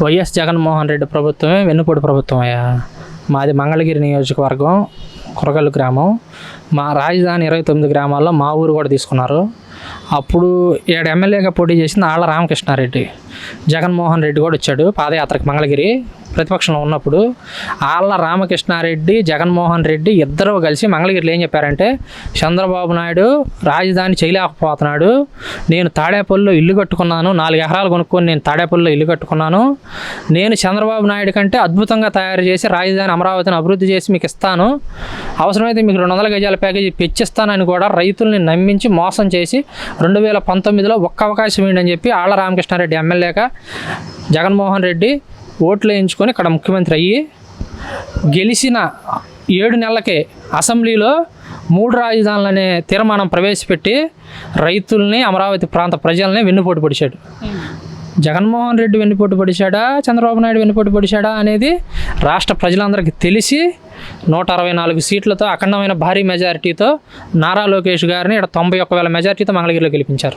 YS Jaganmohan Reddy ప్రభుత్వమే వెన్నుపోటు ప్రభుత్వం అయ్యా. మాది మంగళగిరి నియోజకవర్గం, కురగల్లు గ్రామం. మా రాజధాని 29 గ్రామాల్లో మా ఊరు కూడా తీసుకున్నారు. అప్పుడు 7 ఎమ్మెల్యేగా పోటీ చేసింది ఆళ్ళ రామకృష్ణారెడ్డి. జగన్మోహన్ రెడ్డి కూడా వచ్చాడు పాదయాత్రకు మంగళగిరి ప్రతిపక్షంలో ఉన్నప్పుడు. ఆళ్ళ రామకృష్ణారెడ్డి, జగన్మోహన్ రెడ్డి ఇద్దరు కలిసి మంగళగిరిలో ఏం చెప్పారంటే, చంద్రబాబు నాయుడు రాజధాని చేయలేకపోతున్నాడు, నేను తాడేపల్లిలో ఇల్లు కట్టుకున్నాను, 4 ఎకరాలు కొనుక్కొని నేను తాడేపల్లిలో ఇల్లు కట్టుకున్నాను, నేను చంద్రబాబు నాయుడు కంటే అద్భుతంగా తయారు చేసి రాజధాని అమరావతిని అభివృద్ధి చేసి మీకు ఇస్తాను, అవసరమైతే మీకు 200 గజాల ప్యాకేజీ పెంచిస్తానని కూడా రైతుల్ని నమ్మించి మోసం చేసి 2019లో ఒక్క అవకాశం ఏంటని చెప్పి ఆళ్ళ రామకృష్ణారెడ్డి ఎమ్మెల్యేగా జగన్మోహన్ రెడ్డి ఓట్లు వేయించుకొని ఇక్కడ ముఖ్యమంత్రి అయ్యి గెలిచిన 7 నెలలకే అసెంబ్లీలో 3 రాజధానులనే తీర్మానం ప్రవేశపెట్టి రైతుల్ని, అమరావతి ప్రాంత ప్రజల్ని వెన్నుపోటు పొడిచాడు. జగన్మోహన్ రెడ్డి వెన్నుపోటు పొడిచాడా, చంద్రబాబు నాయుడు వెన్నుపోటు పొడిచాడా అనేది రాష్ట్ర ప్రజలందరికీ తెలిసి 164 సీట్లతో అఖండమైన భారీ మెజారిటీతో నారా లోకేష్ గారిని 91,000 మెజారిటీతో మంగళగిరిలో గెలిపించారు.